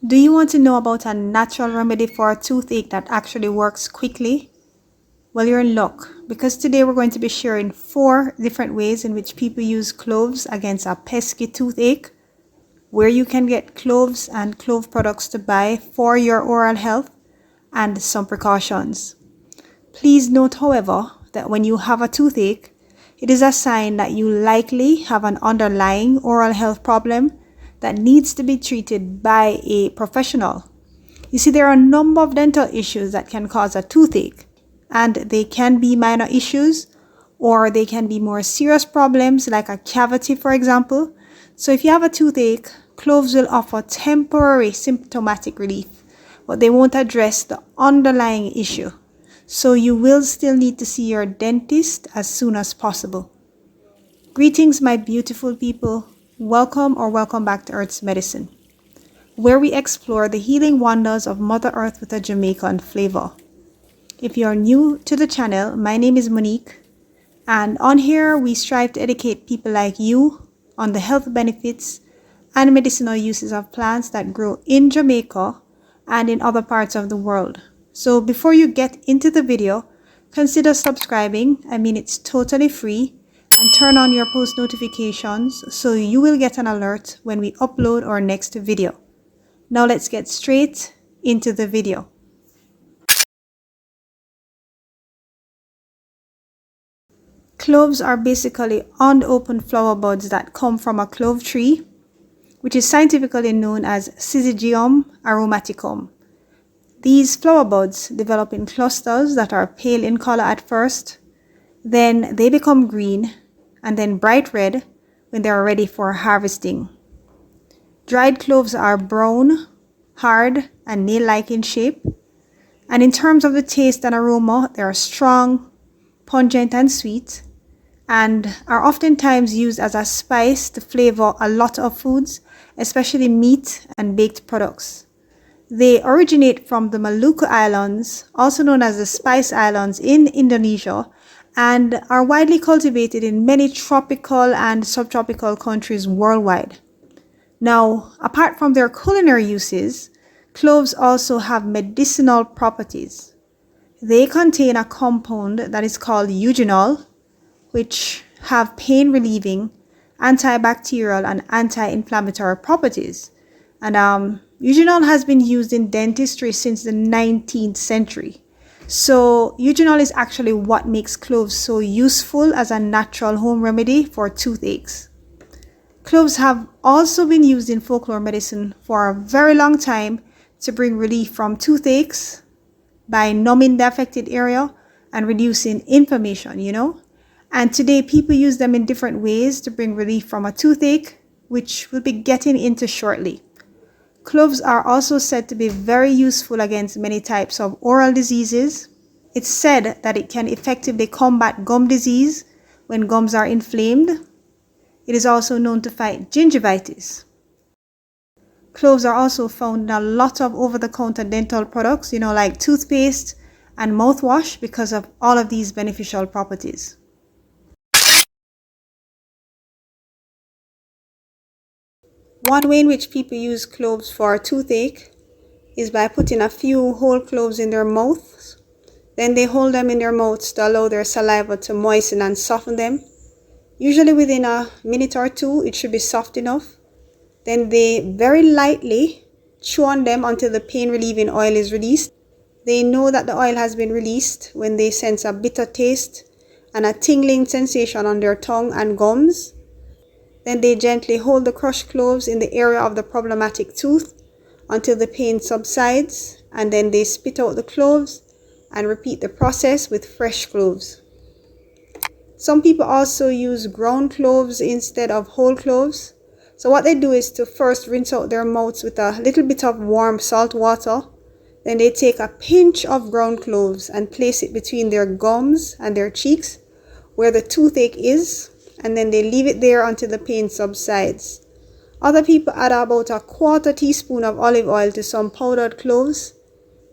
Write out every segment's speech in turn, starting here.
Do you want to know about a natural remedy for a toothache that actually works quickly? Well, you're in luck, because today we're going to be sharing 4 different ways in which people use cloves against a pesky toothache, where you can get cloves and clove products to buy for your oral health, and some precautions. Please note, however, that when you have a toothache, it is a sign that you likely have an underlying oral health problem that needs to be treated by a professional. You see, there are a number of dental issues that can cause a toothache, and they can be minor issues or they can be more serious problems like a cavity, for example. So if you have a toothache, cloves will offer temporary symptomatic relief, but they won't address the underlying issue. So you will still need to see your dentist as soon as possible. Greetings, my beautiful people. Welcome or welcome back to Earth's Medicine, where we explore the healing wonders of Mother Earth with a Jamaican flavor. If you are new to the channel, my name is Monique, and on here we strive to educate people like you on the health benefits and medicinal uses of plants that grow in Jamaica and in other parts of the world. So before you get into the video, consider subscribing. It's totally free, and turn on your post notifications so you will get an alert when we upload our next video. Now let's get straight into the video. Cloves are basically unopened flower buds that come from a clove tree, which is scientifically known as Syzygium aromaticum. These flower buds develop in clusters that are pale in color at first, then they become green, and then bright red when they are ready for harvesting. Dried cloves are brown, hard, and nail-like in shape, and in terms of the taste and aroma, they are strong, pungent, and sweet, and are oftentimes used as a spice to flavor a lot of foods, especially meat and baked products. They originate from the Maluku Islands, also known as the Spice Islands in Indonesia, and are widely cultivated in many tropical and subtropical countries worldwide. Now, apart from their culinary uses, cloves also have medicinal properties. They contain a compound that is called eugenol, which have pain-relieving, antibacterial, and anti-inflammatory properties. And eugenol has been used in dentistry since the 19th century. So eugenol is actually what makes cloves so useful as a natural home remedy for toothaches. Cloves have also been used in folklore medicine for a very long time to bring relief from toothaches by numbing the affected area and reducing inflammation, And today people use them in different ways to bring relief from a toothache, which we'll be getting into shortly. Cloves are also said to be very useful against many types of oral diseases. It's said that it can effectively combat gum disease when gums are inflamed. It is also known to fight gingivitis. Cloves are also found in a lot of over-the-counter dental products, like toothpaste and mouthwash, because of all of these beneficial properties. One way in which people use cloves for a toothache is by putting a few whole cloves in their mouths. Then they hold them in their mouths to allow their saliva to moisten and soften them. Usually within a minute or two, it should be soft enough. Then they very lightly chew on them until the pain-relieving oil is released. They know that the oil has been released when they sense a bitter taste and a tingling sensation on their tongue and gums. Then they gently hold the crushed cloves in the area of the problematic tooth until the pain subsides, and then they spit out the cloves and repeat the process with fresh cloves. Some people also use ground cloves instead of whole cloves. So what they do is to first rinse out their mouths with a little bit of warm salt water. Then they take a pinch of ground cloves and place it between their gums and their cheeks where the toothache is, and then they leave it there until the pain subsides. Other people add about a 1/4 teaspoon of olive oil to some powdered cloves.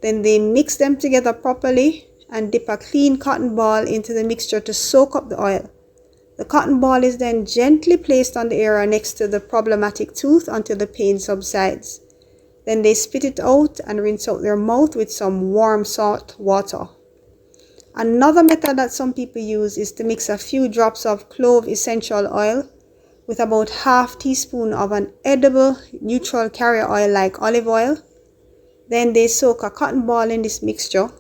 Then they mix them together properly and dip a clean cotton ball into the mixture to soak up the oil. The cotton ball is then gently placed on the area next to the problematic tooth until the pain subsides. Then they spit it out and rinse out their mouth with some warm salt water. Another method that some people use is to mix a few drops of clove essential oil with about half teaspoon of an edible neutral carrier oil like olive oil. Then they soak a cotton ball in this mixture.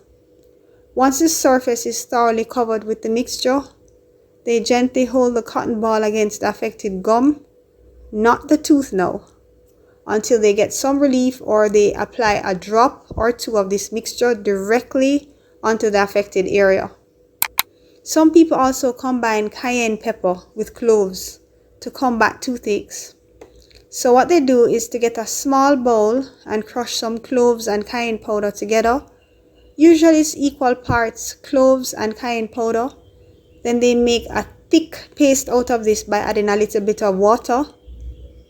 Once the surface is thoroughly covered with the mixture, they gently hold the cotton ball against the affected gum, not the tooth now, until they get some relief, or they apply a drop or two of this mixture directly onto the affected area. Some people also combine cayenne pepper with cloves to combat toothaches. So what they do is to get a small bowl and crush some cloves and cayenne powder together. Usually it's equal parts cloves and cayenne powder. Then they make a thick paste out of this by adding a little bit of water.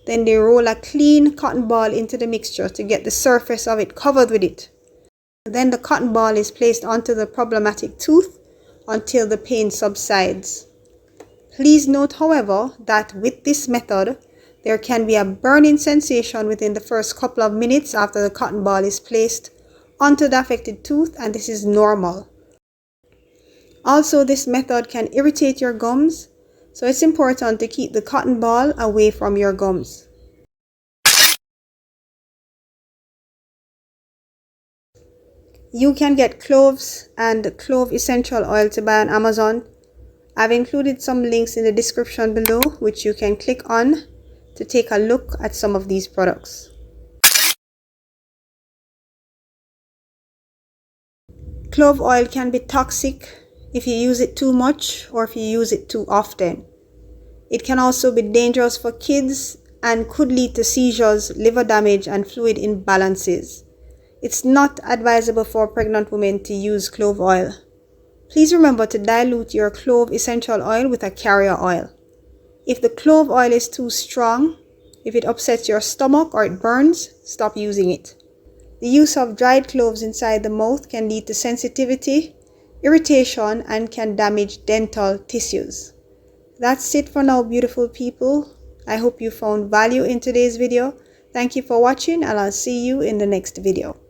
Then they roll a clean cotton ball into the mixture to get the surface of it covered with it. Then the cotton ball is placed onto the problematic tooth until the pain subsides. Please note, however, that with this method, there can be a burning sensation within the first couple of minutes after the cotton ball is placed onto the affected tooth, and this is normal. Also, this method can irritate your gums, so it's important to keep the cotton ball away from your gums. You can get cloves and clove essential oil to buy on Amazon. I've included some links in the description below, which you can click on to take a look at some of these products. Clove oil can be toxic if you use it too much or if you use it too often. It can also be dangerous for kids and could lead to seizures, liver damage, and fluid imbalances. It's not advisable for pregnant women to use clove oil. Please remember to dilute your clove essential oil with a carrier oil. If the clove oil is too strong, if it upsets your stomach or it burns, stop using it. The use of dried cloves inside the mouth can lead to sensitivity, irritation, and can damage dental tissues. That's it for now, beautiful people. I hope you found value in today's video. Thank you for watching, and I'll see you in the next video.